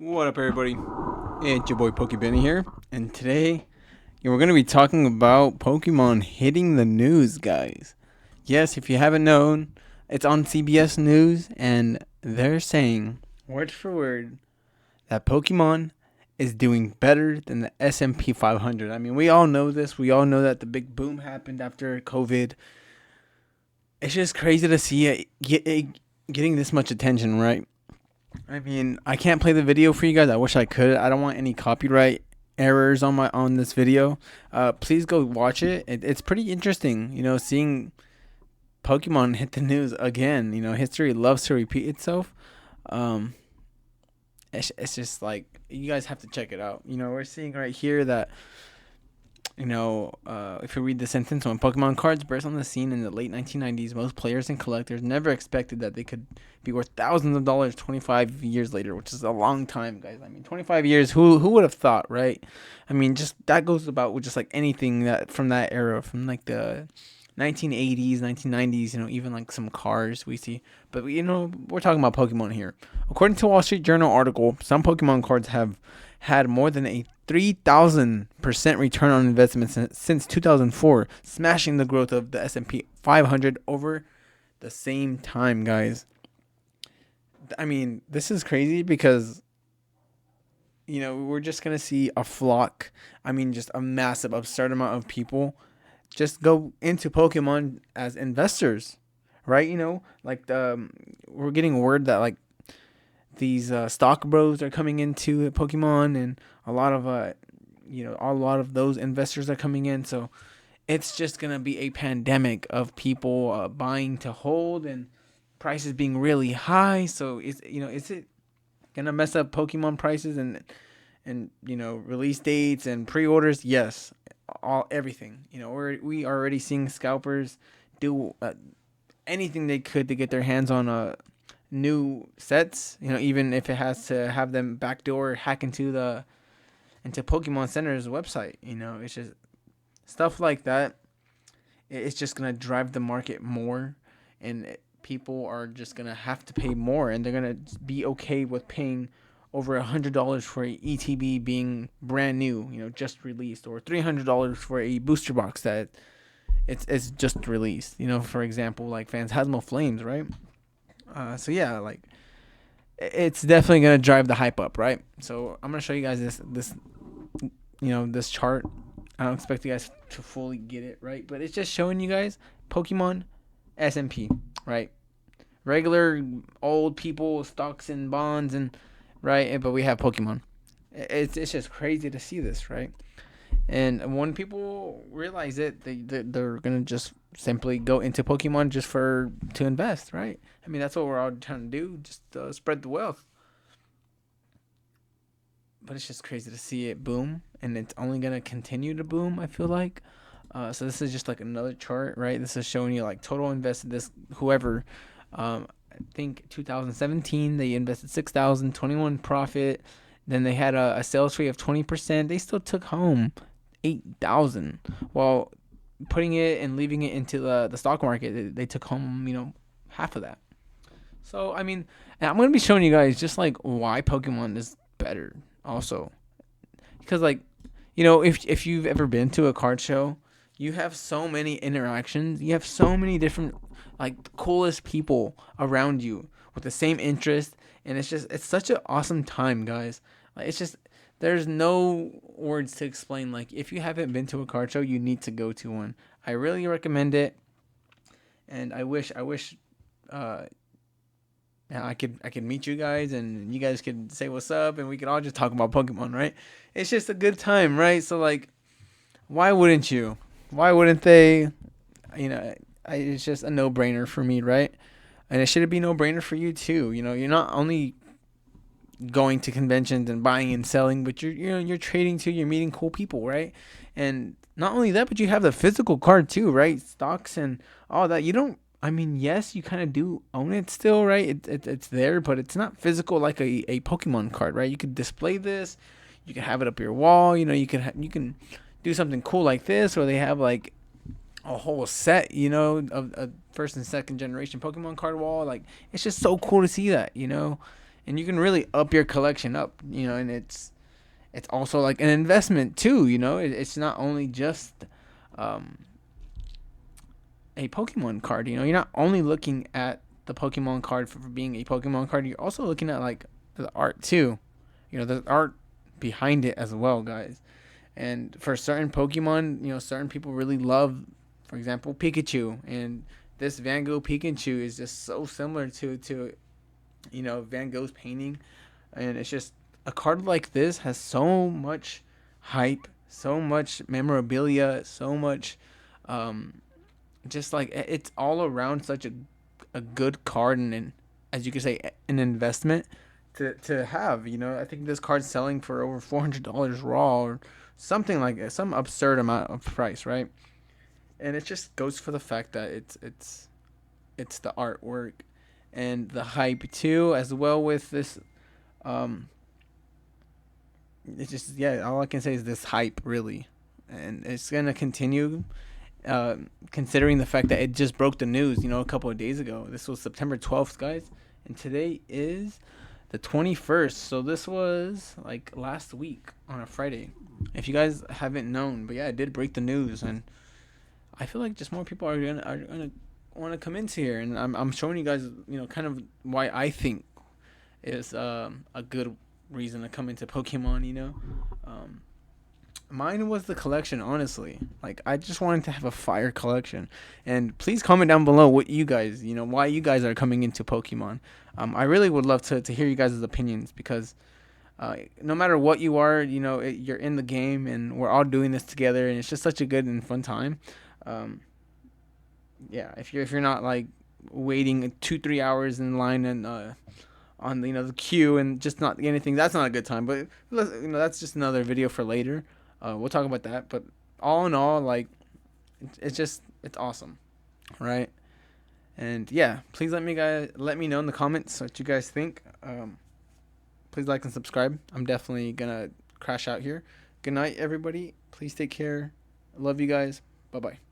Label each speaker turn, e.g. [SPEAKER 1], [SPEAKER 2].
[SPEAKER 1] What up, everybody? It's your boy Pokebenny here, and today we're going to be talking about Pokemon hitting the news, guys. Yes, if you haven't known, it's on CBS News, and they're saying, word for word, that Pokemon is doing better than the S&P 500. I mean, we all know this. We all know that the big boom happened after COVID. It's just crazy to see getting this much attention, right? I mean, I can't play the video for you guys. I wish I could. I don't want any copyright errors on this video. Please go watch it. It's pretty interesting, seeing Pokemon hit the news again. History loves to repeat itself. Um, it's just like you guys have to check it out. We're seeing right here that if you read the sentence, when Pokemon cards burst on the scene in the late 1990s, most players and collectors never expected that they could be worth thousands of dollars 25 years later, which is a long time, guys. I mean, 25 years, who would have thought, right? I mean, just that goes about with just like anything that from that era, from like the 1980s, 1990s, even like some cars we see. But, we're talking about Pokemon here. According to Wall Street Journal article, some Pokemon cards have had more than a 3,000% return on investment since 2004, smashing the growth of the S&P 500 over the same time, guys. I mean, this is crazy because, we're just going to see a flock. I mean, just a massive, absurd amount of people just go into Pokemon as investors, right? We're getting word that, like, these stock bros are coming into Pokemon, and a lot of those investors are coming in. So it's just gonna be a pandemic of people buying to hold and prices being really high. So is it gonna mess up Pokemon prices and release dates and pre-orders? Yes, everything. We are already seeing scalpers do anything they could to get their hands on new sets, even if it has to have them backdoor hack into Pokemon Center's website. It's just stuff like that. It's just gonna drive the market more, and people are just gonna have to pay more, and they're gonna be okay with paying over $100 for a ETB being brand new, just released, or $300 for a booster box that it's just released. For example, like Phantasmal Flames, right? So yeah, like it's definitely gonna drive the hype up, right? So I'm gonna show you guys this chart. I don't expect you guys to fully get it right, but it's just showing you guys Pokemon S&P, right? Regular old people, stocks and bonds, and right, but we have Pokemon. It's just crazy to see this, right? And when people realize it, they're gonna just simply go into Pokemon just to invest, right? I mean, that's what we're all trying to do, just spread the wealth. But it's just crazy to see it boom, and it's only gonna continue to boom. I feel like. So this is just like another chart, right? This is showing you like total invested. This whoever, I think 2017 they invested 6,000, 21 profit. Then they had a sales rate of 20%. They still took home 8,000, while putting it and leaving it into the stock market. They took home half of that. So I mean, and I'm gonna be showing you guys just like why Pokemon is better also, because like if you've ever been to a card show, you have so many interactions. You have so many different like the coolest people around you with the same interest, and it's such an awesome time, guys. Like it's just there's no words to explain. Like if you haven't been to a card show, you need to go to one. I really recommend it, and I wish uh I could meet you guys, and you guys could say what's up, and we could all just talk about Pokemon, right? It's just a good time, right? So like, why wouldn't you? Why wouldn't they? It's just a no brainer for me, right? And it should be no brainer for you too. You're not only going to conventions and buying and selling, but you're trading too. You're meeting cool people, right? And not only that, but you have the physical card too, right? Stocks and all that. You don't. I mean, yes, you kind of do own it still, right? It's there, but it's not physical like a Pokemon card, right? You could display this. You can have it up your wall. You can do something cool like this, or they have like a whole set, of a first and second generation Pokemon card wall. Like it's just so cool to see that. and you can really up your collection up, and it's also like an investment too, it's not only just um, a Pokemon card. You're not only looking at the Pokemon card for being a Pokemon card. You're also looking at like the art too. The art behind it as well, guys. And for certain Pokemon, certain people really love, for example, Pikachu. And this Van Gogh Pikachu is just so similar to Van Gogh's painting. And it's just a card like this has so much hype, so much memorabilia, so much just like it's all around such a good card, and as you could say, an investment to have. I think this card's selling for over $400 raw, or something like that, some absurd amount of price, right? And it just goes for the fact that it's the artwork and the hype too, as well with this. um it's just, yeah, all I can say is this hype really, and it's gonna continue, considering the fact that it just broke the news, a couple of days ago. This was September 12th, guys, and today is the 21st. So this was like last week on a Friday. If you guys haven't known, but yeah, it did break the news, and I feel like just more people are gonna want to come into here, and I'm showing you guys, kind of why I think is a good reason to come into Pokemon. Um, Mine was the collection, honestly. Like, I just wanted to have a fire collection. And please comment down below what you guys, why you guys are coming into Pokemon. I really would love to hear you guys' opinions, because no matter what you are, you're in the game, and we're all doing this together, and it's just such a good and fun time. Um, yeah, if you're not like waiting 2-3 hours in line, and on the queue, and just not anything, that's not a good time. But that's just another video for later. We'll talk about that. But all in all, like, it's awesome, right? And yeah, please let me know in the comments what you guys think. Please like and subscribe. I'm definitely gonna crash out here. Good night, everybody. Please take care. I love you guys. Bye bye.